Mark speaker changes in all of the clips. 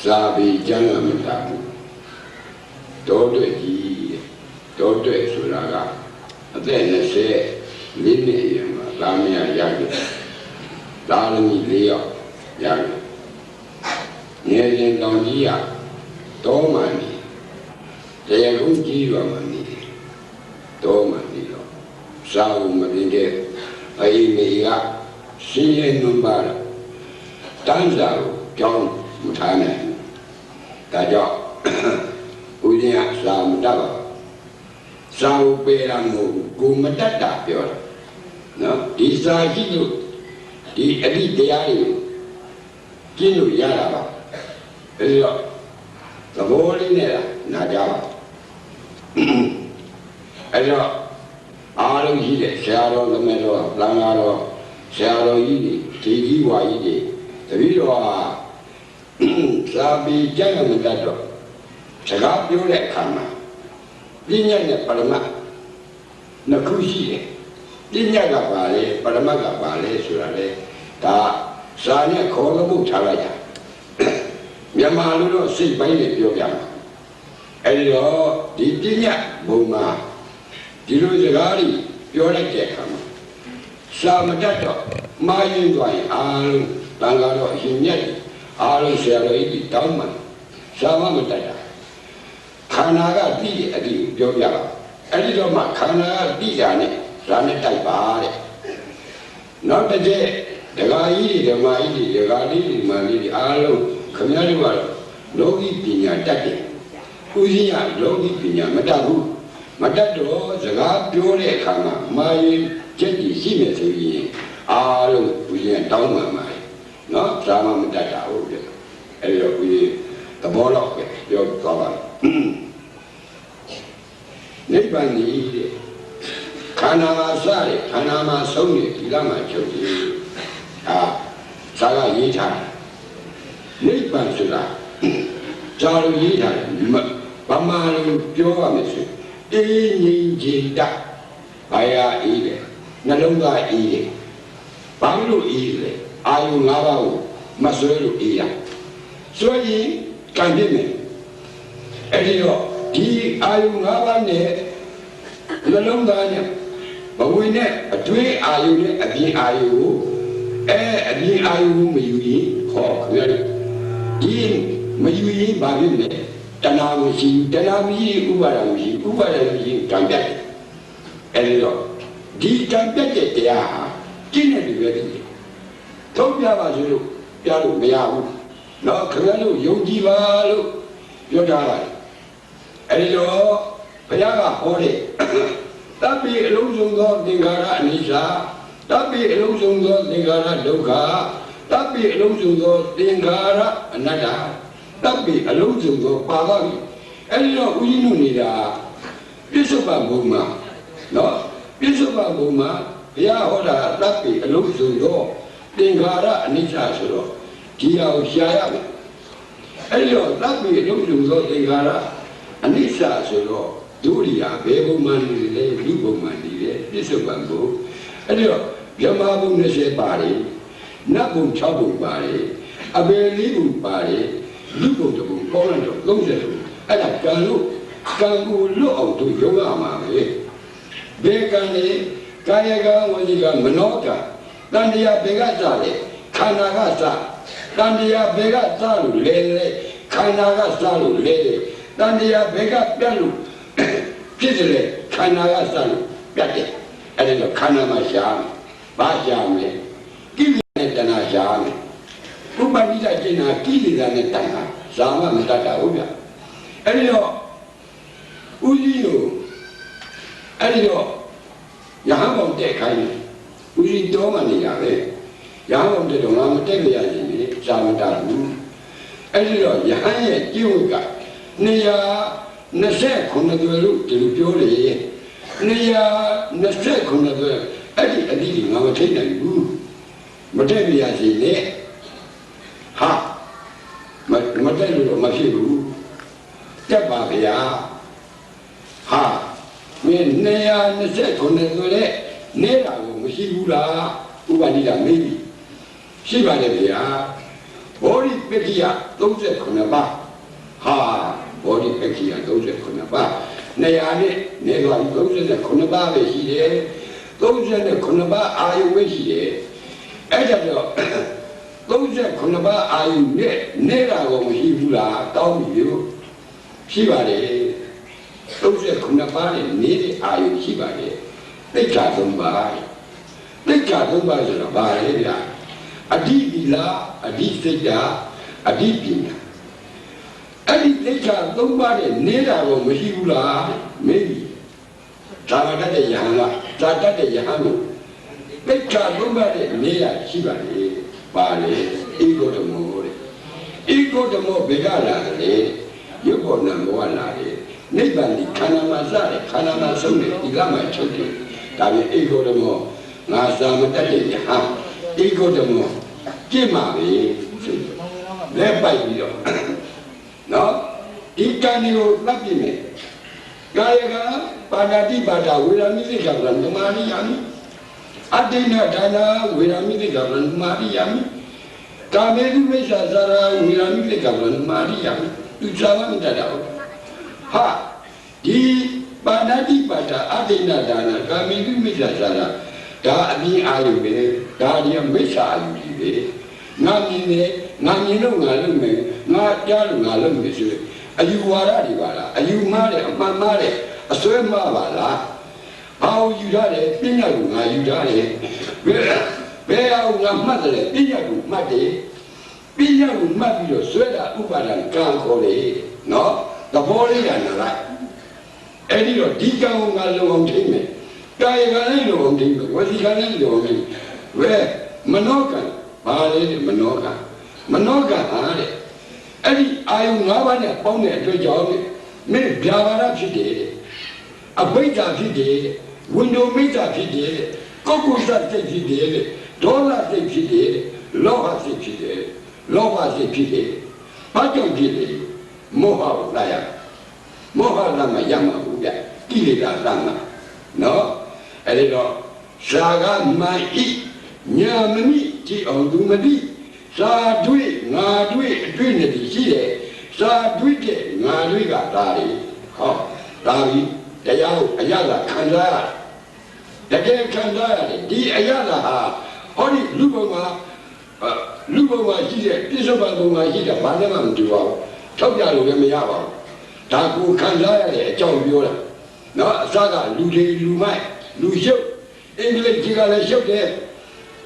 Speaker 1: Sabi jangan mentamu. Dodo ji, dodo suraga. Ada nasi ini yang ramai yang dalam ini yang ni yang dalam dia, domani. Saya kunci ramai, domani lo. Sahu mendinge, ayi mega, siapa numbar, tanzau jauh. Mutane, tajak, punya sama dapat, sama perang kumatat tak pior, no, di sana itu, di dia itu, kinu ya lah, itu, keboleh ni lah, nak jawab, itu, orang ini, siapa orang melo, langgar, siapa ini, jiwa ini, tapi doa. Sabi jangan mendadak. Segala boleh karena dia ni perma nak kusi. Dia tak boleh, perma tak boleh surale. Tak, sana kau tu cakap aja. Dia malu lo si bayi dia biar. Elok di dia bunga. Di luar sekali boleh cakap. Sama mendadak, main tuai al tanggal hingga. Alam siapa ini tahu mana? Sama bertanya. Karena dia adi jawab. Adi jawab karena dia ni, sana tak bahaya. Nampak je, dengan ini, mani alam kemana luar, logi punya tak. Usia logi punya mata tu segala boleh karena main jadi sini sini alam punya tahu mana. No, sama minta tahu je. Elok punya terbolak ke, dia kawan. Ni bani dia. Karena masa ni, tidak macam ni. Saya ijaz. Ni bani sudah. Kalau ijaz, pamalu jawab mesti. Ini cinta, ayah ini, nalunga ini, palu ini. Ayu ngabau masuk iya. Soalnya kan dia elok di ayu ngabau ni lalu dah bahawa ni dua ayu ni abis ayu mayui hok ni di mayui bahawa ni tanam ubara mesti campak elok di campak dia kini dia ni. Tahu apa sih lu? Pialu, meyahu. Nak kerana yogi balu, yoga. Elok, pejaga boleh. Tapi elok negara Indonesia, tapi elok negara Doga, tapi elok negara Nada, tapi elok Pawang. Elok ujung ni dah. Besok buma, no? Besok buma, ya orang tapi elok negara Indonesia suruh dia usia. Elok tapi elok negara Indonesia suruh dunia bebuman le, bebuman le, disebangku. Elok jamaah pun nasi pari, nak pun cabut pari, abeli pun pari, lupa tu pun koran tu, longser tu. Ada kalau lu orang tu juga mami. Bekan ni kaya kan wajib menolak. Dan dia begat le, karena kasa. Dan dia begat selalu le, karena kasa selalu le. Dan dia begat perlu, kisah karena kasa selalu begat. Ada tu karena macam, macam le, kiri tanah macam. Bukan kita cina kiri tanah sama kita tahu ya. Ada tu ujian, ada tu yang apa dekai. Uji doma ni ada, yang orang tu orang mesti dia ni sama tahu. Elok yang ye juga, ni ya nasi kuna dulu boleh, ni ya nasi kuna dulu, adi ngam mesti nalu, mesti dia ni, ha, mesti dulu masih dulu, cepat ya, ha, ni ya nasi kuna dulu. Nera mesti gula, ubah dia maybe. Siapa dia? Bori Pekia, those at Konaba. Ha, body Pekia, those at Konaba. Nayane, never those at Konaba, those at the Konaba are you those at Konaba are you Nera or Hibula, down you. Shibare, those at Konaba, nearly are you Shibare. They got them by. They got them by the bar. Adi bila, adi seda, adi pina. Adi teka dombare nera wo mahibula maybe. Tawada de yahana, tata de yahano. Teka dombare nera shibare, pare, ego to more. Ego to more begala le, yuko na moala le. Nebandi kanamazare, kanamasone, igama choke. Tabi ego to more. Nasa matade yaha. Ego to more. Kimari, let by you. No, it can you love me. Gayaga, Panadi Bada, with a music of Mariami. Adina Dana, with a music of Mariami. Kamedu Mesazara, with a music of Mariami. You travel that out. Ha! The Panadi Bada, Adina Dana, Kamedu Mesazara. Da ni ayume, da ni mesa ayume. Nani no ngalume, na jalu ngalume sile. Ayuwara di wala, ayumare, mamare, aswe mawala. How you dare, pinaru nga you dare. Where una madre, pinaru mate. Pinaru mabio, sweda upadan kankole. No, the body and the right. Edio, dika ungalong time. Kaya on him, what he can on him. Where Manoka, Bale, Manoka, Manoka, Hale. Eddie, I am now on a pony to job. Make Javara she did. A beta she did. Window meter she did. Cocosa said she did. Dollar said she did. Loha said she did. Loha said she did. Pato did. Moha Laya. Moha Lama Yama Uda. Kilida Lama. No? Elido, Saga Mai, Yamani, T. Odumadi, Sa Dui, Nadui, Trinity, Sa Duite, Nadriga, Dari, Ho, Dari, Dayao, Ayala, Kandara, the Gay Kandara, Di Ayala, Hori, Luboma, Luboma, Isabama, Hida, Panama, Duo, Toga Lugamiava, Taku Kandara, John Viola. No, Saga, Ludi, Lumai, Lucio, England Tigala showed there,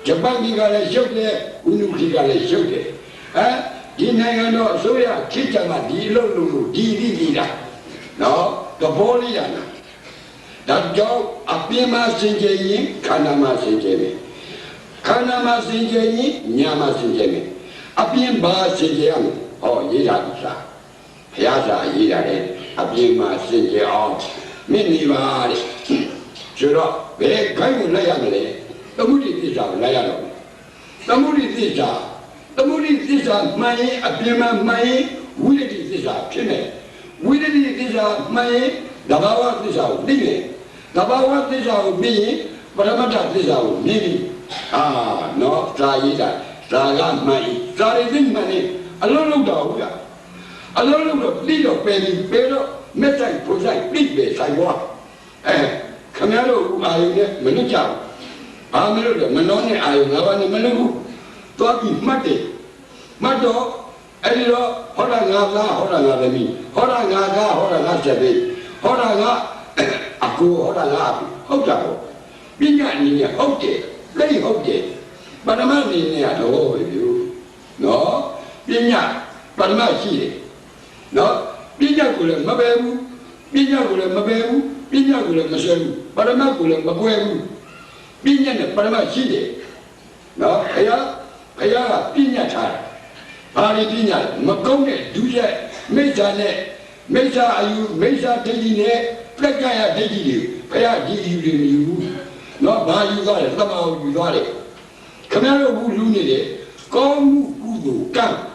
Speaker 1: Japan Tigala showed there, Unu Tigala showed there. Eh? Dinayano, Soya, Kitama, Dilo, Dida. No, the Boliana. That dog, Apima Sinjay, Kanama Sinjay. Kanama Sinjay, Nyama Sinjay. Apim Ba Sinjay, oh, Yida, Piazza, Yida, Apima Sinjay, oh. Many body. Should up, very kind of layamale. The moody is out, layano. The moody is out. The moody is out, my appearance, my wooded is out, chimney. Wooded is out, my the Bawa is out, living. The Bawa is out, me, but I'm not this out, maybe. Ah, no, Saida, Saga, my, Sarin money, a little dog. A little penny, pero. Metal project, big base, I walk. Camaro, I Manuja. Amelo, Manone, I love an Manu. Talking Mate. Mato, Elio, Horanga, me. Horanga, Jabe. Horanga, Aku, Horanga, Hotabo. Binga, Hote, Lay Hote. But a man in there at all with you. No, Binga, but my she. No. Binyagula Maberu, Binyagula Maberu, Binyagula Maseru, Paramagula Mabueru, Binyana Paramachide. No, Aya, Pinyata, Pari Pinya, Macone, Duja, Mesa, are you, Mesa Tedine, Plagaya Teddy, Paya did you, not by you got it, somehow you got it. Camaro Bulunide, come, Kudu, come.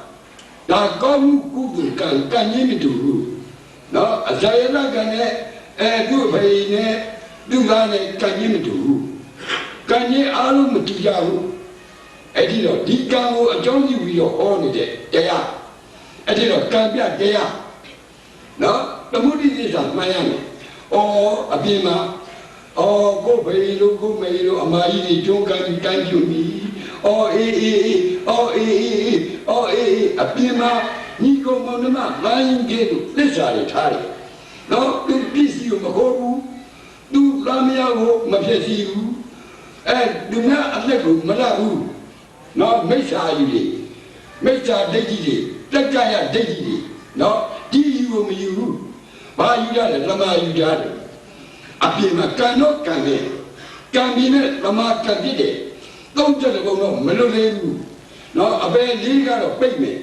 Speaker 1: Da come Kudu can you do? No, as I like do pay, do can you do? Can you alum to Yahoo? အဲ့ဒီတော့ဒီကံကိုအကြောင်းပြုပြီးတော့ဟောနေတဲ့တရားအဲ့ဒီတော့ကံပြတရားနော်သမုဒိသစ္စာမှန်ရမယ်။အော်အပြင်မှာကိုယ်ဘေးလို့ကိုယ်မေလို့အမကြီးတွေကြုံကံပြီးတိုင်းပြုပြီ။အော်အေးအပြင်မှာညီကောင်မောင်နှမမိုင်းကဲလို့သစ္စာတွေထားတယ်။နော်သူပစ္စည်းကိုမခေါ်ဘူး။သူကာမရာကိုမဖြစ်စီဘူး။သူများအလက်ကိုမလတ်ဘူး။နော်မိစ္ဆာယူတွေမိစ္ဆာဒိဋ္ဌိတွေတက္ကရာဒိဋ္ဌိတွေနော်ဒီယူကိုမယူဘူး။ဘာယူရတယ်သမာယူရတယ်အပြင်မှာကံတော့ကံတယ်ကံပြီးနဲ့သမာကံပြစ်တယ်သုံးချက်လုံးတော့မလွတ်သေးဘူးနော်အပယ်လေးကတော့ပိတ်မယ်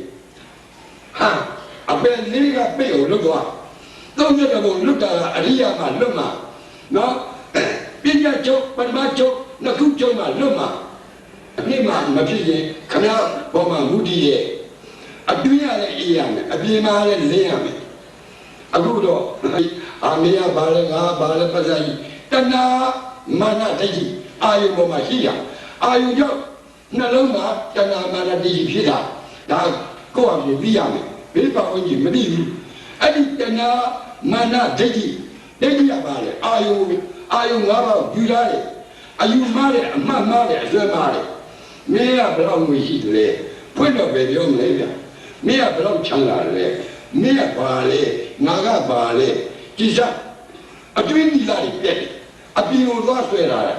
Speaker 1: ဟာအပယ်လေးကပိတ်ကိုလွတ်သွားသုံးချက်လုံးလွတ်တာအရိယာမှာလွတ်မှာနော်ပညာချုပ်ပထမချုပ်နှစ်ခုချုပ်မှာလွတ်မှာအပြစ်မှာမဖြစ်ရင်ခဏပေါ်မှာမူတည်ရဲ့အတွင်းရတဲ့အေးရမယ်အပြင်မှာလည်းလင်းရမယ်အခုတော့အာမေယဘာလဲငါဘာလဲပတ်စပ်ကြီးတဏှာမာနဒိဋ္ဌိအာယုပေါ်မှာရှိရအာယုကြောင့်နှလုံးမှာတဏှာမာနဒိဋ္ဌိဖြစ်တာဒါကိုယ့်အပြင်သိရမယ်ဘေးပတ်ဝန်းကျင်မသိဘူးအဲ့ဒီတဏှာမာနဒိဋ္ဌိရပါလေအာယု၅ပါးယူရတယ်အယူမှားတယ်အမှတ်မှားတယ်အစွဲမှားတယ်မင်းကဘယ်တော့ငွေရှိတယ်ဖွင့်တော့ပဲပြောမလဲဗျမင်းကဘယ်တော့ချမ်းသာတယ်မင်းကဘာလဲငါကဘာလဲကြည်စားအတွင်းဒီလာတွေပြက်အပြင်ကိုသွားဆွဲလာတယ်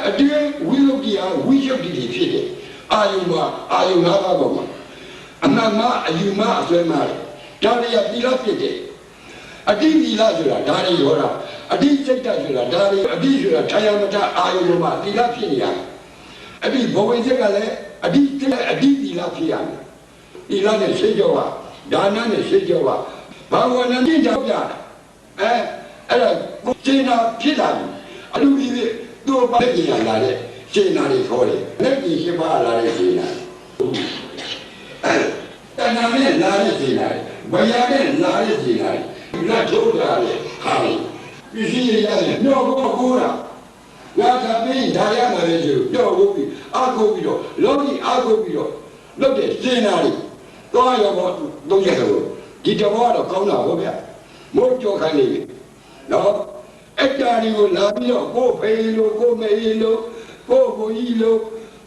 Speaker 1: အတွင်းဝိလုဒ္ဓိယဝိရှုဒ္ဓိတွေဖြစ်တယ်အာယု၅ပါးပေါ်မှာအမှန်မှအယူမှအစွဲမှတယ်ဒါတွေကသီလဖြစ်တယ်အတိသီလဆိုတာဒါတွေရောတာအတိစိတ်တဆိုတာဒါတွေအတိဆိုတာထာယမတအာယုပေါ်မှာသီလဖြစ်နေရတယ်အတိဘဝစိတ်ကလည်းအတိသီလဖြစ်ရမယ်သီလနဲ့စိတ်ကြောပါဒါနနဲ့စိတ်ကြောပါဘာဝနာနဲ့ကြောက်ပြအဲ့ဒါကိုစေနာဖြစ်လာပြီအလူကြီးသူ့ဘာလဲညာလာတဲ့စေနာတွေခေါ်တယ်လက်ကြီးရှိပါလာတဲ့စေနာတဏှာနဲ့လာတဲ့စေနာဘယနဲ့လာတဲ့စေနာလက်ထုတ်တာလေဟာပြည့်စည်ရတယ်ညောကိုတာငါသာမင်းဒါရမှာလေဆိုပြောဖို့ပြီးအာကိုပြီးတော့လောကီအာကိုပြီးတော့လုပ်တဲ့စေနာတွေသွားရောတော့သုံးရက်တော့ဒီတဘောကတော့ကောင်းတာဟုတ်ဗျမိုးကြောခိုင်းနေပြီနော်အဲ့တာတွေကိုလာပြီးတော့ကိုဖေးလို့ကိုမေးလို့ကိုကြီးလို့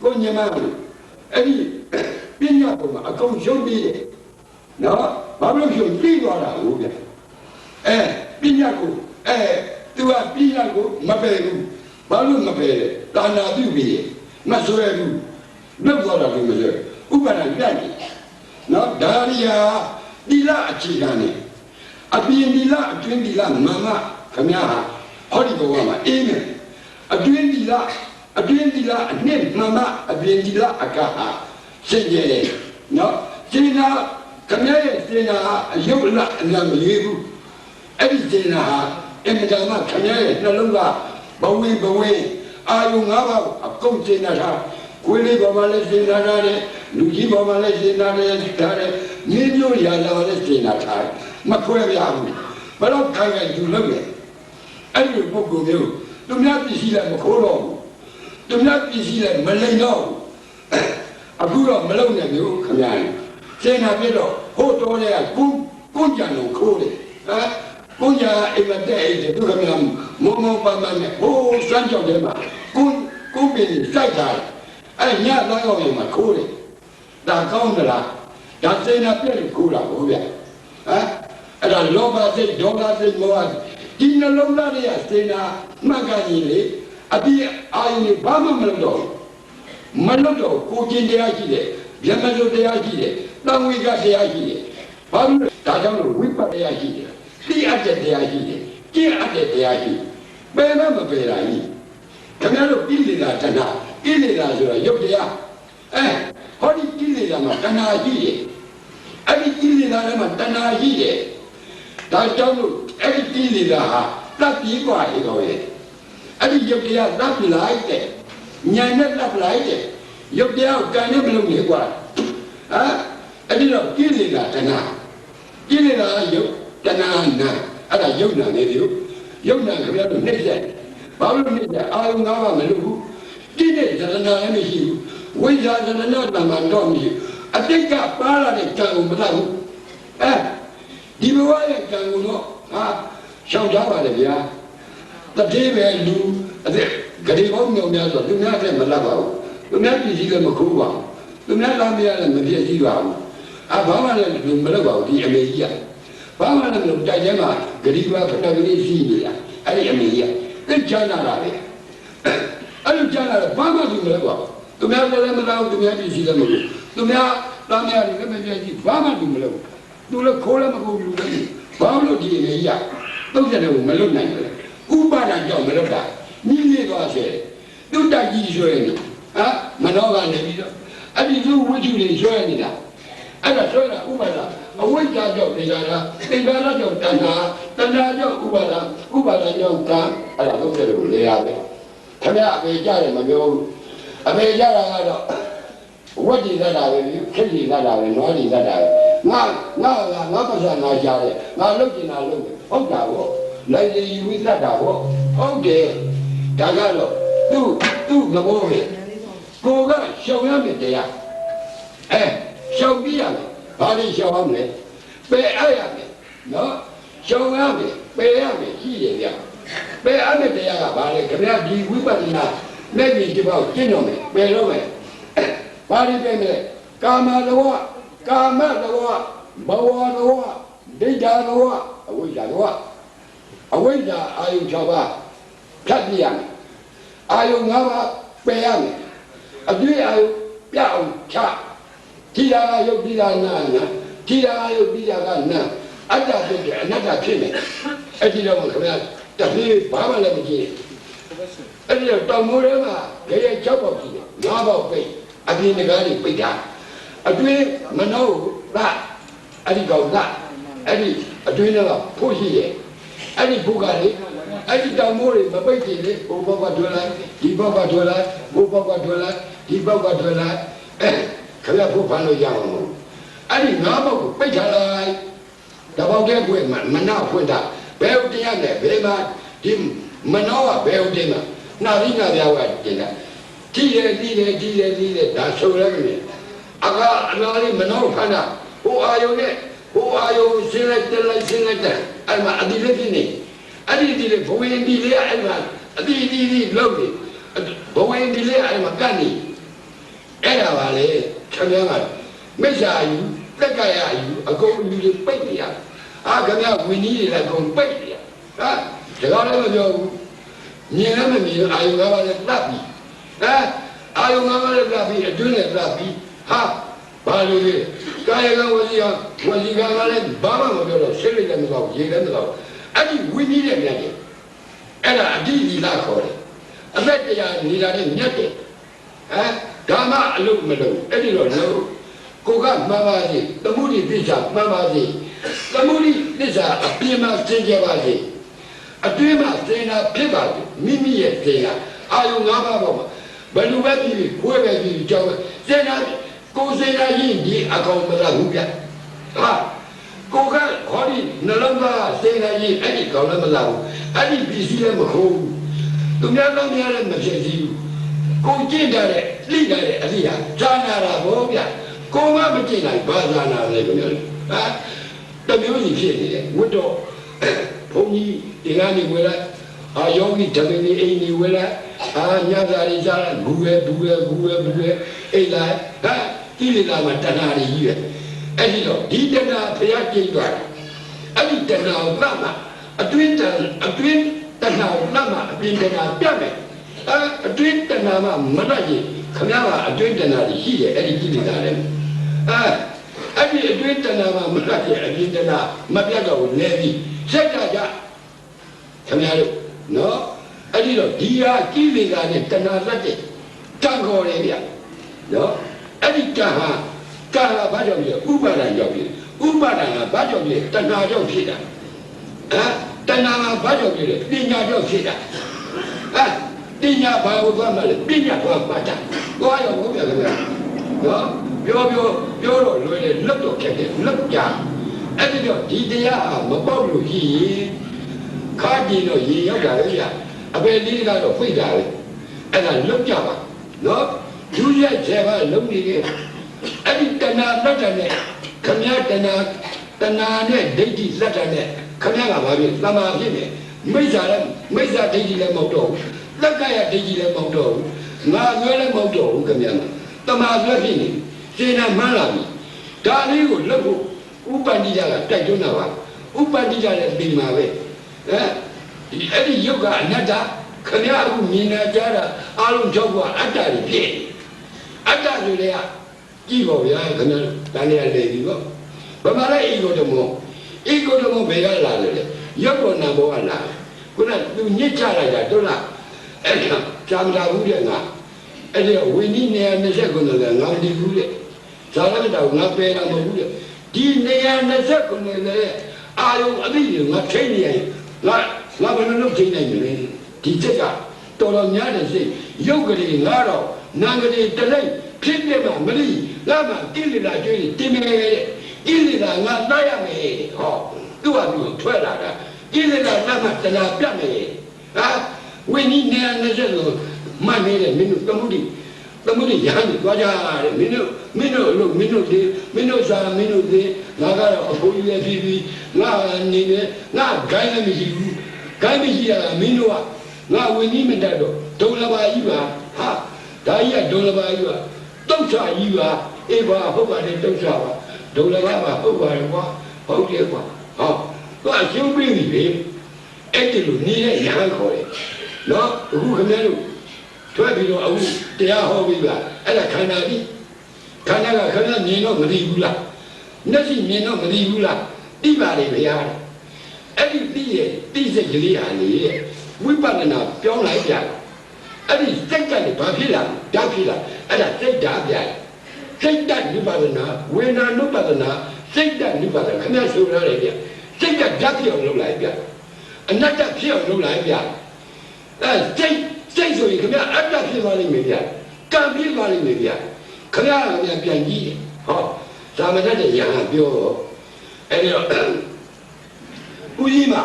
Speaker 1: ကိုညမလို့အဲ့ဒီပညာပေါ်မှာအကုန်ရှုံးပြီးတယ်နော်ဘာလို့ရှုံးပြီးသွားတာဟုတ်ဗျပညာကိုသူကပညာကိုမပယ်ဘူးဘာလို့မပယ်လဲတာနာပြုပြီးမဆွဲဘူးလွတ်သွားတာလို့မဆွဲဥပဒါပြတ်နေနော်ဒါရီယာသီလအခြေခံနေအပြင်သီလအတွင်းသီလမမခမဟာဟောဒီဘဝမှာအေးမယ်အတွင်းသီလအနှစ်မမအပြင်သီလအကဟာရှင်းရဲနော်စေနာခမရဲ့စေနာအယုတ်လအနံမလေးဘူးအဲ့ဒီစေနာဟာအင်မတန်မှခမရဲ့နှလုံးကဘဝင်အာယု၅ပါးအကုန်စေနာထားကိုယ်လေးဘာမှလည်းစေနာထားတယ်လူကြီးဘာမှလည်းစေနာထားတယ်မင်းမျိုးရာလာလည်းစေနာထားတယ်မခွဲပြဘူးဘယ်တော့ခိုင်ယူလို့လဲအဲ့ဒီပုဂ္ဂိုလ်မျိုးသူများပစ္စည်းလည်းမခိုးတော့ဘူးသူများပစ္စည်းလည်းမလိမ်တော့ဘူးအခုတော့မလုံနဲ့မျိုးခင်ဗျာစေနာပြတော့ဟိုတော်တဲ့ကိုကြံလို့ခိုးတယ်ကိုကြအိမ်မတဲ့အိမ်သူခင်ဗျာမောပန်းနဲ့ဟိုစမ်းကြောက်တယ်မှာကိုပင်စိုက်တာအဲ့ညသားကောင်းရင်မှာခိုးတယ်ဒါကောင်းသလားဒါစေနာပြလို့ခိုးတာဟုတ်ဗျာအဲ့ဒါလောဘစိတ်ဒေါသစိတ်မောဟဒီနှလုံးသားတွေကစေနာမှတ်ကန်ရင်လေအပြည့်အာယုဘာမှမလုပ်တော့ကိုကျင်တရားရှိတယ်ဗျမစုတရားရှိတယ်တံဝေကတရားရှိတယ်ဘာလို့ဒါကြောင့်လို့ဝိပဿနာတရားရှိတယ်သိအပ်တဲ့တရားရှိတယ်ကျင့်အပ်တဲ့တရားရှိဘယ်မှမပယ်တာကြီးခင်ဗျားတို့ကိလေသာတဏှာကိလေသာဆိုတာရုပ်တရားဟောဒီကိလေသာမှာတဏှာရှိတယ်အဲ့ဒီကိလေသာထဲမှာတဏှာရှိတယ်ဒါကြောင့်လို့အဲ့ဒီကိလေသာဟာတပ်ပြီးกว่าရေတော်ရဲ့အဲ့ဒီရုပ်တရားတပ်ပြီးလိုက်တဲ့ဉာဏ်နဲ့တပ်လိုက်တဲ့ရုပ်တရားကိုကံနဲ့မလုပ်နေกว่าအဲ့ဒီတော့ကိလေသာတဏှာကိလေသာရုပ်တဏှာနာအဲ့ဒါယုတ်နာနေတယ်ယုတ်နာခင်ဗျားတို့နှိမ့်ဆက်ဘာလို့နှိမ့်ဆက်အာယုံ၅ပါးမလို့ဘူးတိတဲ့ဇရဏလည်းမရှိဘူး ဝိဇ္ဇာသရဏတမန်တော်မီအတိတ်ကပါလာတဲ့ကံကိုမတတ်ဘူးဒီဘဝရဲ့ကံကိုတော့ဟာရှောင်ကြပါလေဗျာတတိပဲလူအဲ့ဂရေဘောမြောင်များဆိုသူများတဲ့မလတ်ပါဘူးသူများပြည်စည်းလည်းမခိုးပါဘူးသူများလာမရလည်းမပြည့်စည်ပါဘူးဘာမှလည်းမလုပ်ပါဘူးဒီအမေကြီးကဘာမှလည်းမလုပ်တိုက်ထဲမှာဂရိဘာဖတ်ကလေးရှိနေတာအဲ့ဒီအမေကြီးကသိချမ်းလာတာလေအဲ့လိုချမ်းလာတော့ဘာမှသူမလုပ်ပါဘူးသူများလည်းမလုပ်သူများပြည်စည်းလည်းမလုပ်သူများလာမရလည်းမပြည့်စည်ဘာမှသူမလုပ်သူလည်းခိုးလည်းမခိုးဘူးလည်းဘာလို့ဒီအမေကြီးကတုတ်တယ်လို့မလုပ်နိုင်ဘူးဥပါဒံကြောင့်မလုပ်တာညီးနေသွားစေသူတိုက်ကြီးရွှဲနေမနောကနေပြီးတော့အဲ့ဒီသူဝိသုတွေရွှဲနေတာအဲ့ဒါဆိုရင်ဥပါဒအဝိဇ္ဇာကြောင့်တရားလားသင်္ခါရကြောင့်တဏှာကြောင့်ဥပါဒကြောင့်ကံအဲ့ဒါလုံးတယ်လို့လေရတယ်ခင်ဗျာအပေကြတယ်မပြောဘူးအပေကြတာကတော့ဝတ်ဒီသတ်တာပဲခက်ဒီသတ်တာပဲနွားဒီသတ်တာပဲငါပတ်စံငါကြားတယ်ငါလုတ်ကျင်တာလုတ်တယ်ဟုတ်တာဗောလိုက်ရည်ဝိသတ်တာဗောဟုတ်တယ်ဒါကတော့သူ့သဘောပဲကိုကရှောင်ရမယ်တရားရှောင်ပြရမယ်ဘာလို့ရှောင်ရမလဲပယ်အပ်ရမယ်နော်ရှောင်ရမယ်ပယ်ရမယ်ရှိတယ်ဗျပယ်အပ်တဲ့တရားကဘာလဲခင်ဗျာဒီဝိပဿနာမဲ့ပြီးဒီပေါ့ကျင့်တော့မယ်ပယ်တော့မယ်ဘာလို့ပယ်မလဲကာမတဝဘဝတဝဒိဋ္ဌာတဝအဝိဇ္ဇာတဝအဝိဇ္ဇာအာယု6ပါးဖြတ်ပြရမယ်အာယု5ပါးပယ်ရမယ်အတွေ့အာယုပြအောင်ချထိတာကယုတ်တိတာနာထိတာကယုတ်တိတာကနာအတ္တဖြစ်တယ်အနတ္တဖြစ်မယ်အဲ့ဒီတော့ခင်ဗျာတပည့်ဘာမှလည်းမကြည့်အဲ့ဒီတော့တောင်မိုးထဲမှာရေ6ပေါက်ကြည့်တယ်5ပေါက်ပိတ်အပြင်တကားတွေပိတ်တာအတွင်းမနှောလာအဲ့ဒီကောင်လာအဲ့ဒီအတွင်းကဖို့ရှိရဲ့အဲ့ဒီဘုကလေအဲ့ဒီတောင်မိုးတွေမပိတ်ကြည့်လေဘုဘောကထွက်လိုက်ဒီဘောကထွက်လိုက်ဘုဘောကထွက်လိုက်ဒီဘောကထွက်လိုက်ခင်ဗျာဖို့ဖမ်းလို့ရအောင်အဲ့ဒီ5ဘောက်ကိုပိတ်ထားလိုက်တပေါက်တည်းဖွင့်မနာဖွင့်တာဘယ်ဟုတ်တရားလဲဘယ်မှာဒီမနောကဘယ်ဟုတ်တယ်မှာနာရိနာပြားကတင်တာကြည့်တယ်ဒါဆိုရမယ်အကအနာလေးမနောဖမ်းတာဟိုအာယုံနဲ့ဟိုအာယုံရှင်းလိုက်တယ်အဲ့မှာအတိလေးဖြစ်နေအဲ့ဒီလေဘဝင်ဒီလေးအဲ့မှာအတိလောက်နေဘဝင်ဒီလေးအဲ့မှာကတ်နေအဲ့ဒါပါလေခင်ဗျားကမိစ္ဆာယူတက္ကရာယူအကုန်လူတွေပိတ်နေရခင်ဗျားဝင်းကြီးတွေလည်းအကုန်ပိတ်နေရဒါကြောင့်လည်းမပြောဘူးမြင်လည်းမမြင်အာယုံကပါလည်းတတ်ပြီအာယုံကပါလည်းတတ်ပြီအတွင်းလည်းတတ်ပြီဘာလို့လဲကာယကဝစီကလည်းဘာမှမပြောတော့ရှင်းလိုက်လည်းမကောက်ရေလည်းမကောက်အဲ့ဒီဝင်းကြီးတွေမြတ်တယ်အဲ့ဒါအတိဒီလာခေါ်တယ်အသက်တရားနေတာနဲ့မြတ်တယ်ဒါမှအလုပ်မလုပ်အဲ့ဒီတော့လို့ကိုကမှန်ပါစေသမုဒိသစ္စာမှန်ပါစေသမုဒိသစ္စာအပြင်မှာသင်ကြပါစေအတွင်းမှာသင်တာဖြစ်ပါစေမိမိရဲ့သင်တာအာယု၅ပါးပေါ့ဘယ်လိုပဲဖြစ်ဖြစ်ကိုယ်ပဲဖြစ်ဖြစ်ကြောင်းသင်တာကိုယ်စင်တာရင်ဒီအကောင်မလားဘူးဗျကိုကဟောဒီနှလုံးသားစင်တာရင်အဲ့ဒီကောင်လည်းမလားဘူးအဲ့ဒီပစ္စည်းလည်းမခိုးဘူးသူများလည်းမဖြစ်စီဘူးကိုကြည့်တယ်လိတယ်အလိဟာဇာနာတာဘောဗျကိုမမကြည့်နိုင်ဘာဇာနာလဲခင်ဗျာတမျိုးကြီးဖြစ်နေတယ်ဝတ်တော့ဘုန်းကြီးဒီကနေ့ဝယ်လိုက်ယောဂီဓမ္မကြီးအိမ်ကြီးဝယ်လိုက်ညစာလေးစားလိုက်ဘူးပဲအိမ်လိုက်ကိလေသာမှာတဏှာတွေကြီးပဲအဲ့ဒီတော့ဒီတဏှာဘုရားကြိတ်သွားတယ်အဲ့ဒီတဏှာကိုတတ်မှာအတွင်းတဏှာကိုတတ်မှာအပြင်တဏှာပြတ်မယ်အတွင်းတဏှာမှာမတတ်ရင်ခင်ဗျားကအတွင်းတဏှာကြီးရှိတယ်အဲ့ဒီကိလေသာလည်းအဲ့ဒီအတွင်းတဏှာမှာမတတ်ရင်အပြင်တဏှာမပြတ်တော့လဲပြီးစက်ကြခင်ဗျားတို့နော်အဲ့ဒီတော့ဒီဟာကိလေသာနဲ့တဏှာတတ်တဲ့တန်ခေါ်တယ်ဗျနော်အဲ့ဒီကံဟာဘာကြောင့်လဲဥပါဒံကြောင့်ဖြစ်ဥပါဒံကဘာကြောင့်လဲတဏှာကြောင့်ဖြစ်တာတဏှာကဘာကြောင့်လဲပညာကြောင့်ဖြစ်တာပညာဘာကိုသွားမှလဲပညာဘာမှတာသွားရောဘုရားခင်ဗျာနော်ပြောတော့လွယ်တယ်လွတ်တော့ခက်တယ်လွတ်ကြအဲ့ဒီတော့ဒီတရားဟာမပေါက်လို့ရှိရင်ခါကြည့်တော့ရေရောက်တာလေရအပေလေးကတော့ဖိတ်တာလေအဲ့ဒါလွတ်ကြပါနော် လူရ7ပါးလုံးနေခဲ့အဲ့ဒီတဏှာလက်တနဲ့ခမည်းတဏှာနဲ့ဒိဋ္ဌိလက်တနဲ့ခမည်းကဘာဖြစ်သမာဖြစ်နေမိစ္ဆာလည်းမိစ္ဆာဒိဋ္ဌိလည်းမဟုတ်တော့ဘူးလက်ကရဒိဋ္ဌိလည်းမဟုတ်တော့ဘူးငါရွယ်လည်းမဟုတ်တော့ဘူးခမည်းကတမာရွယ်ဖြစ်နေစေနာမှန်းလာပြီဒါလေးကိုလုပ်ဖို့ဥပန္တိကြကတိုက်တွန်းတာပါဥပန္တိကြလည်းပြီးမှာပဲအဲ့ဒီယုတ်ကအနတ္တခမည်းအခုမြင်နေကြတာအလုံးကြောက်ကအတ္တတွေဖြစ်အတ္တတွေကကြည့်ပါဗျာခမည်းဒါနဲ့လေပြီပေါ့ဘာမှလည်းဧကောဓမောဘယ်ကလာလဲရုပ်တော်နာဘောကလာခုနသူညစ်ချလိုက်တာတို့လားအဲ့ဒါဇာမတာဘူးတဲ့ငါအဲ့ဒီဝိနည်း129လည်းငါဒီဘူးတဲ့ဇာလကတောင်ငါပယ်တာမဟုတ်ဘူးတဲ့ဒီ129လည်းအာယုံအသိတွေငါထိနေရင်ငါဘယ်လိုလုပ်ထိနိုင်မလဲဒီချက်ကတော်တော်များတဲ့စိတ်ရုပ်ကလေးငါတော့နာကလေးတလိမ့်ဖြစ်နေမှာမလို့ငါမှကိလေသာကျွေးတင်မယ်ကိလေသာငါတတ်ရမယ်ဟောသူ့ဟာသူထွက်လာတာကိလေသာငါမှတဏှာပြတ်မယ်ဟာဝိနည်း120လို့မှတ်နေတဲ့မင်းတို့သမုဒိရဟန်းတွေသွားကြရတယ်မင်းတို့အလုပ်မင်းတို့ဒီမင်းတို့စားမင်းတို့ဒီငါကတော့အဖိုးကြီးလည်းဖြစ်ပြီးငါနေတယ်ငါဂိုင်းလည်းမရှိဘူးဂိုင်းမရှိရတာမင်းတို့ကငါဝိနည်းမတတ်တော့ဒုလဘကြီးပါဟာဒါကြီးကဒုလဘကြီးပါတုတ်ချကြီးပါအေးပါဟုတ်ပါတယ်တုတ်ချပါဒုလဘပါဟုတ်ပါတယ်ကွာဟုတ်တယ်ကွာဟောသူအရှုံးပြီးပြီလေအဲ့ဒီလိုနေတဲ့ရဟန်းခေါ်တယ်နော်အခုခင်ဗျားတို့ထွက်ပြီးတော့အခုတရားဟောပြီးပါအဲ့ဒါခန္ဓာကြီးခန္ဓာကခင်ဗျားမြင်တော့မသိဘူးလားမျက်စိမြင်တော့မသိဘူးလားသိပါလေဗျာအဲ့ဒီသိစိတ်ကလေးဟာလေဝိပဿနာပြောင်းလိုက်ကြအဲ့ဒီစိတ်ကလည်းဘာဖြစ်လာဓာတ်ဖြစ်လာအဲ့ဒါစိတ်ဓာတ်ပြစိတ်ဓာတ်ဝိပဿနာဝေဒနာနုပဿနာစိတ်ဓာတ်ဝိပဿနာခင်ဗျားဆိုရတယ်ဗျစိတ်ကဓာတ်ဖြစ်အောင်လုပ်လိုက်ဗျအနတ္တဖြစ်အောင်လုပ်လိုက်ဗျအဲစိတ်ဆိုရင်ခင်ဗျာအတ္တဖြစ်သွားလိမ့်မယ်ဗျကံဖြစ်သွားလိမ့်မယ်ဗျခင်ဗျာပြန်ကြည့်ဟောဇာမတတ်တဲ့ယဟန်ပြောတော့အဲ့ဒီတော့ဦးကြီးမှာ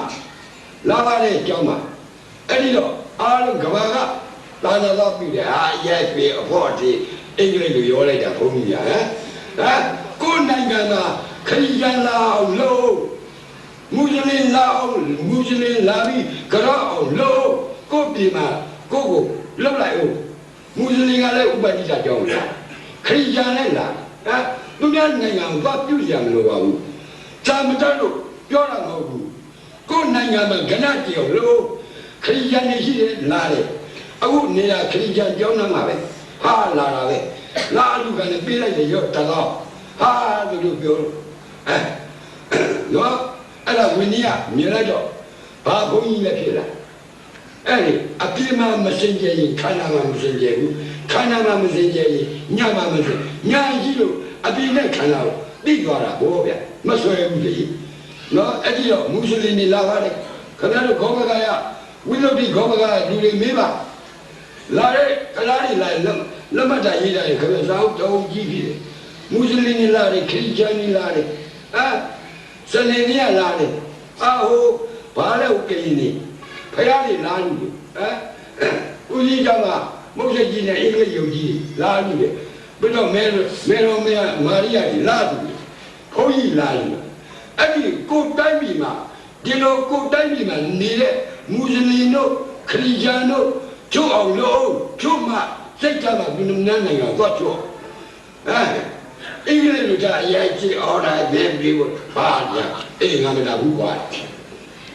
Speaker 1: လာပါတဲ့အကြောင်းမှာအဲ့ဒီတော့အားလုံးကဘာကသာနာတော်ပြီတဲ့ဟာရိုက်ပြီအဖို့ဒီအင်္ဂလိပ်လိုပြောလိုက်တာဘုန်းကြီးညာကိုနိုင်ငံကခရီးရန်လာအောင်လို့မူစလင်လာပြီးကြောက်အောင်လို့ကိုပြည်မှာကိုလှုပ်လိုက်ဦးမူစလင်ကလည်းဥပဒိတာကြောင်းလားခရီးရန်လည်းလာသူများနိုင်ငံကပြုရမလို့ပါဘူးဇာမတတ်လို့ပြောတာမဟုတ်ဘူးကိုနိုင်ငံမှာကဏ္ဍကြောင်လို့ခရီးရန်နေရှိတယ်လာတယ်အခုနေတာခရီးရန်ကြောင်းနာမှာပဲဟာလာတာပဲလာလူကလည်းပြေးလိုက်တယ်ရော့တတော့ဟာသူတို့ပြောနော်အဲ့ဒါဝိနည်းမြင်လိုက်တော့ဘာဘုန်းကြီးလည်းဖြစ်လာအဲ့ဒီအပြင်းမှမစင်ကြရင်ခန္ဓာမှမစင်ကြဘူးခန္ဓာမှမစင်ကြရင်ညမှမစင်ညာကြီးလို့အပြင်းနဲ့ခန္ဓာကိုသိသွားတာဘောဗျမဆွဲဘူးလေနော်အဲ့ဒီတော့မုစလင်တွေလာပါတယ်ခင်ဗျားတို့ဂောဘဂယဝိသုဒ္ဓိဂောဘဂယလူတွေမေးပါလာတဲ့ကလားတွေလာလက်မှတ်တာရေးတာခင်ဗျားစာအုပ်တောင်းကြည့်ပြီမုစလင်တွေလာတယ်ခရစ်ယာန်တွေလာတယ်စနေနေ့ကလာတယ်ဟိုဘာလဲဥက္ကဋ္ဌနေဖယားတွေလာလူဦးကြီးကြောင့်ကမုတ်ဆက်ကြီးနဲ့အင်္ဂလိပ်ယုံကြီးလာလူတယ်ပြီးတော့မဲတော်မာရိယာကြီးလာလူတယ်ဘုန်းကြီးလာလူအဲ့ဒီကိုတိုင်းပြည်မှာဒီလိုကိုတိုင်းပြည်မှာနေတဲ့မူစလင်တို့ခရစ်ယာန်တို့ကျုပ်အောင်လို့ကျုပ်မှစိတ်ကမှဘယ်လိုနိုင်ငံသွားကျုပ်အင်္ဂလိပ်လိုကအရေးကြီးအော်ဒါဘယ်ပြီးဘာညာအေးငါမလာဘူးကွာ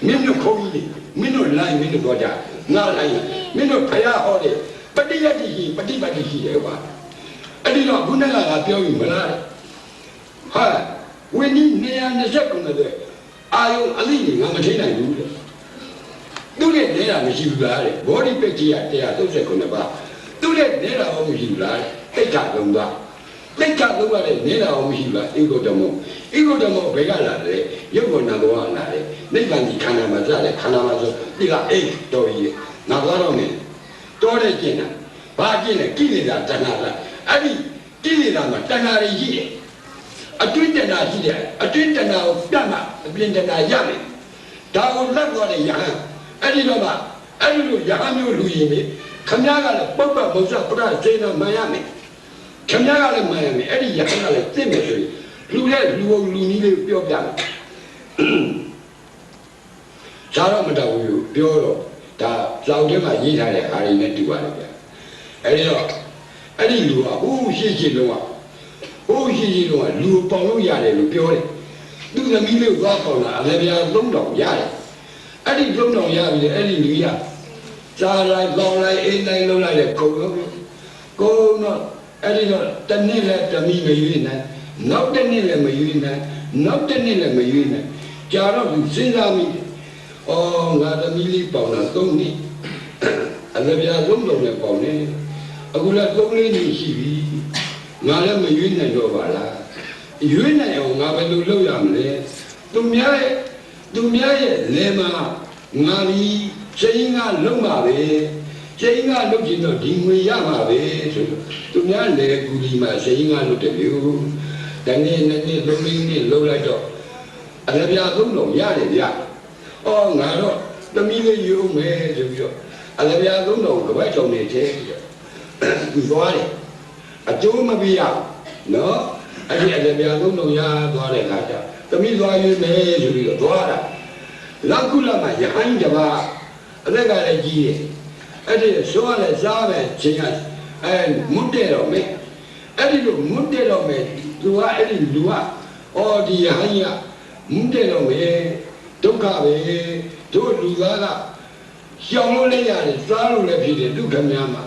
Speaker 1: မင်းတို့ခုံးကြီးမင်းတို့လိုက်မင်းတို့တော့ကြငါလိုက်မင်းတို့ဖယားဟောတယ်ပฏิယတ္တိရှိပฏิပတ်တိရှိတယ်ကွာအဲ့ဒီတော့ခုနကပြောပြီမလားဟာဝိနည်း129တဲ့အာယုံအလိငါမထိနိုင်ဘူးတဲ့သူနဲ့နေတာမရှိဘူးလားတဲ့ဘောဓိပက္ခိယ139ပါသူနဲ့နေတာဟောမရှိဘူးလားတိတ်ခါလုံးသားတိတ်ခါလုံးကလည်းနေတာဟောမရှိဘူးလားဧကုတ္တမောဘယ်ကလာလဲရုပ်ဝဏ္ဏဘောကလာတယ်နိဗ္ဗာန်ဒီခန္ဓာမှာစတယ်ခန္ဓာမှာဆိုဒီကအိတ်တော်ကြီးငါသွားတော့မယ်တော်တဲ့ကျင့်တာဘာကျင့်လဲကိလေသာတဏှာလားအဲ့ဒီကိလေသာမှာတဏှာတွေရှိတယ်အတွင်းတဏှာရှိတယ်အတွင်းတဏှာကိုပြတ်မှအပြင်တဏှာရမယ်ဒါကိုလက်သွားတဲ့ယဟန်အဲ့ဒီတော့မှအဲ့ဒီလိုယဟန်မျိုးလူရင်လေခမည်းကလည်းပုပ္ပမုစ္ဆပရဇေနမှန်ရမယ် ခင်ဗျားကလည်းမှန်ရမယ်အဲ့ဒီရဟန်းကလည်းသိမယ်ဆိုရင်လူနဲ့လူဘုံလူနည်းလေးပြောပြတယ်ဇာတော့မတော်ဘူးပြောတော့ဒါဇောက်ထဲမှာရေးထားတဲ့အားရင်းနဲ့တူပါတယ်ဗျအဲ့ဒီတော့အဲ့ဒီလူကဟိုးရှိလုံးကလူကိုပေါင်လို့ရတယ်လို့ပြောတယ်သူသမီးလေးကိုသွားပေါင်တာအလည်းပြား3000ရတယ်အဲ့ဒီ3000ရပြီအဲ့ဒီလူရစားလိုက်ပေါင်လိုက်အိမ်တိုင်းလုံးလိုက်တဲ့ကုန်တော့အဲ့ဒီတော့တနေ့လည်းသမီးမရွေးနိုင်နောက်တစ်နေ့လည်းမရွေးနိုင်နောက်တစ်နေ့လည်းမရွေးနိုင်ကြာတော့သူစဉ်းစားမိတယ်ငါသမီးလေးပေါင်တာ3နှစ်အလည်းပြား3000နဲ့ပေါင်နေအခုလည်း3-4နှစ်ရှိပြီငါလည်းမရွေးနိုင်တော့ပါလားရွေးနိုင်အောင်ငါဘယ်လိုလုပ်ရမလဲသူများရဲ့လေမှာငါလီချိန်ကလုံးပါပဲချိန်ကလုံးကျင်တော့ဒီငွေရမှာပဲဆိုတော့သူများလေကူလီမှာချိန်ကလုံးတယ်မျိုးတနေ့နေ့3နှစ်လုံးလိုက်တော့အလည်းပြား3000ရတယ်ဗျငါတော့သမီးလေးယူမယ်ဆိုပြီးတော့အလည်းပြား3000ကပတ်ချုံနေသေးသူသွားတယ်အကျိုးမပြရနော်အဲ့ဒီအလည်းပြား3000ရသွားတဲ့ခါကျသမီးသွားရွေးမယ်ဆိုပြီးတော့သွားတာလောက်ကုလမှာရဟန်းတပါအလက်ကလည်းကြီးတယ်အဲ့ဒီဆိုရလဲစားပဲချိန်ကမွတ်တယ်တော့မေအဲ့ဒီလိုမွတ်တယ်တော့မေသူကအဲ့ဒီလူကဒီရဟန်းကြီးကမွတ်တယ်တော့မေဒုက္ခပဲတို့လူသားကရှောင်လို့လည်းရတယ်စားလို့လည်းဖြစ်တယ်ဒုက္ခများမှာ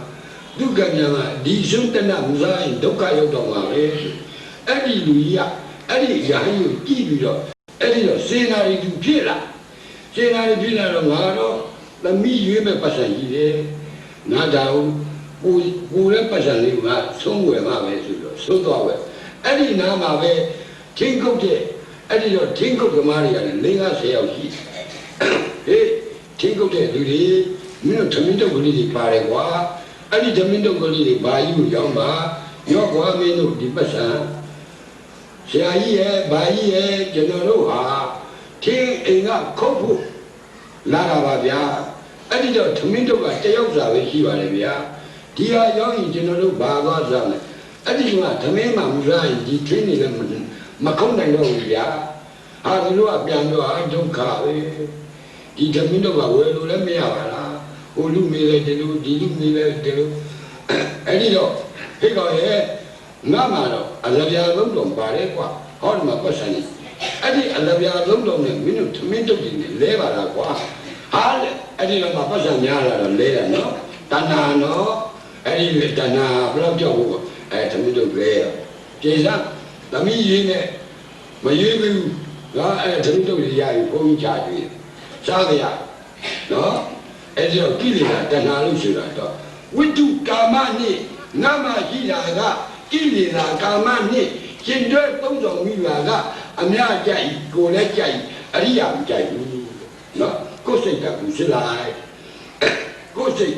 Speaker 1: ဒီရှုတနာမစားရင်ဒုက္ခရောက်တော့မှာပဲအဲ့ဒီလူကြီးကအဲ့ဒီရဟန်းကိုကြည့်ပြီးတော့အဲ့ဒီတော့စေနာရီသူဖြစ်လာတော့ငါတော့သမီးရွေးမဲ့ပတ်စံကြီးတယ်ငါတောင်ပူတဲ့ပတ်စံလေးကသုံးဝယ်မှာပဲဆိုတော့သုံးသွားပဲအဲ့ဒီနားမှာပဲထင်းကုတ်တဲ့အဲ့ဒီတော့ထင်းကုတ်သမားတွေကလည်း50ယောက်ရှိဟေးထင်းကုတ်တဲ့လူတွေမင်းတို့သမင်းတုပ်ကလေးတွေပါတယ်ကွာအဲ့ဒီသမင်းတုပ်ကလေးတွေဘာကြီးကိုရောက်မှာရောကွာမင်းတို့ဒီပတ်စံဆရာကြီးရဲ့ဘာကြီးရဲ့ကျွန်တော်တို့ဟာထင်းအိမ်ကခုတ်ဖို့လာတာပါဗျာအဲ့ဒီတော့သမင်းတုပ်ကတယောက်စာပဲရှိပါတယ်ဗျာဒီဟာရောက်ရင်ကျွန်တော်တို့ဘာသွားစားလဲအဲ့ဒီကသမင်းမှမစားရင်ဒီထင်းနေလည်းမခုံနိုင်တော့ဘူးဗျာဒီလိုကပြန်တော့ဒုက္ခပဲဒီသမင်းတုပ်ကဝယ်လို့လည်းမရပါလားဟိုလူမေးလည်းဒီလူဒီလူမေးလည်းဒီလူအဲ့ဒီတော့ဟိတ်ကောင်ရဲ့ငါမှတော့အလဗျာ3000ပါတယ်ကွာဟောဒီမှာပတ်စံနေအဲ့ဒီအလဗျာ3000နဲ့မင်းတို့သမင်းတုပ်ကြီးနဲ့လဲပါလားကွာလေအဲ့ဒီတော့မှပတ်စံများလာတော့လဲတာနော်တဏှာနော်အဲ့ဒီတဏှာဘယ်တော့ကြောက်ဘူးသမင်းတုပ်လဲပြေစားသမီးရင်းနဲ့မရွေးဘူးငါသမင်းတုပ်ကြီးရပြီဘုန်းကြီးချကြည့်စားကြရနော်အဲ့ဒီတော့ကိလေသာတဏှာလို့ဆိုတာတော့ဝိတုကာမနဲ့ငါမှရှိတာကကိလေသာကာမနဲ့ရှင်တွဲ3000မိပါကအများကြိုက်ကိုလည်းကြိုက်အရိယာမကြိုက်ဘူးနော်ကိုယ်စိတ်ကဘူးစစ်လိုက်ကိုယ်စိတ်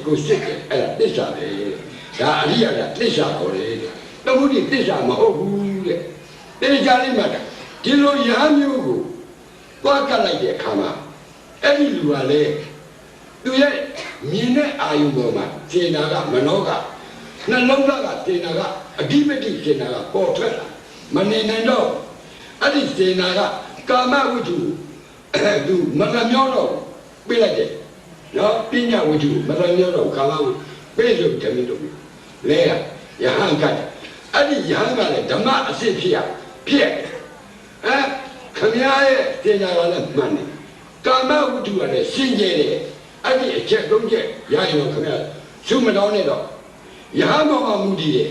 Speaker 1: အဲ့ဒါသစ္စာပဲဒါအရိယာကသစ္စာခေါ်တယ်တမှုတိသစ္စာမဟုတ်ဘူးတဲ့တရားလေးမှာဒီလိုရာမျိုးကိုသွားကတ်လိုက်တဲ့အခါမှာအဲ့ဒီလူကလည်းသူရဲ့မြင်တဲ့အာယုပေါ်မှာစေနာကမနောကနှလုံးသားကစေနာကအဓိပတိစေနာကပေါ်ထွက်လာမနေနိုင်တော့အဲ့ဒီစေနာကကာမဝိတုသူမကမျောတော့ပြေးလိုက်တယ်နော်ပညာဝိတုမကမျောတော့ကာမဝိပြေးလို့ဓမ္မတို့လဲရဟန်းကအဲ့ဒီရဟန်းကလည်းဓမ္မအစစ်ဖြစ်ခမည်းရဲ့စေနာကလည်းမှန်တယ်ကာမဝိတုကလည်းရှင်းကျဲတယ်အဲ့ဒီအချက်3ချက်ရရင်တော့ခင်ဗျာစုမတော်နဲ့တော့ရဟန်းတော်မှာမူတည်တယ်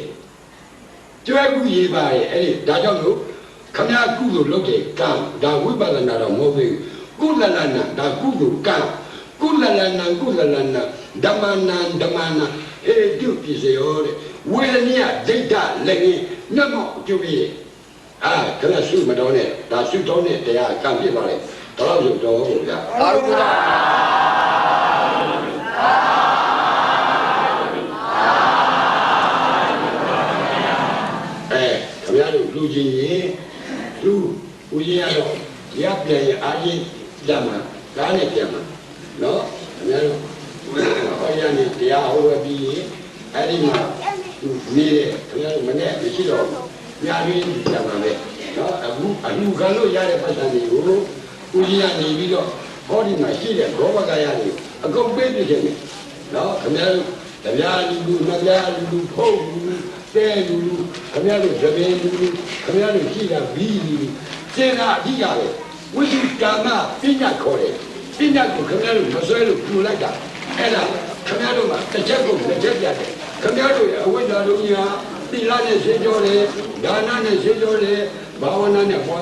Speaker 1: ကျွဲကူရေးပါရဲ့အဲ့ဒီဒါကြောင့်လို့ခင်ဗျာကုသိုလ်လုပ်တဲ့ကံဒါဝိပဿနာတော့မဟုတ်ဘူးကုလလနာဒါကုသိုလ်ကံကုလလနာဓမ္မနာဟေတုပစ္စယောတဲ့ဝေဒနိယဒိဋ္ဌလည်းငင်းနှမောကျုပ်ရဲ့ခင်ဗျာစုမတော်နဲ့ဒါစုတော်နဲ့တရားကံပြပါလေတော့ဆိုတော့ဟုတ်ဗျာသာဓုပါခင်ဗျားတို့လူချင်းရင်လူဦးရင်ရတော့ရပြန်ရအားကြီးကြမှာဒါနဲ့ပြန်မှာနော်ခင်ဗျားတို့ဟောရနေတရားဟောပြီးအဲ့ဒီမှာရ နေတယ်ခင်ဗျားတို့မနဲ့မရှိတော့ညာရင်းကြပါမယ်နော်အခုအလူခံလို့ရတဲ့ပတ်စံတွေကိုဦးကြီးကနေပြီးတော့ဟောဒီမှာရှိတဲ့ဘောဘကရတွေအကုန်ပေးပြခြင်းနဲ့နော်ခင်ဗျားတို့တရားလူနဗျာလူဖုတ်လူတဲလူခင်ဗျားတို့သဘင်လူခင်ဗျားတို့ရှိတာဘီလူစင်တာအဓိကပဲဝိသုကာမပညာခေါ်တယ်ပညာကိုခင်ဗျားတို့မဆွဲလို့ပြူလိုက်တာအဲ့ဒါခင်ဗျားတို့ကတစ်ချက်ကိုတစ်ချက်ပြတယ်ခင်ဗျားတို့ရဲ့အဝိဇ္ဇာတို့ကြီးဟာသီလနဲ့ရှင်းကြောတယ်ဒါနနဲ့ရှင်းကြောတယ်ဘာဝနာနဲ့ဟော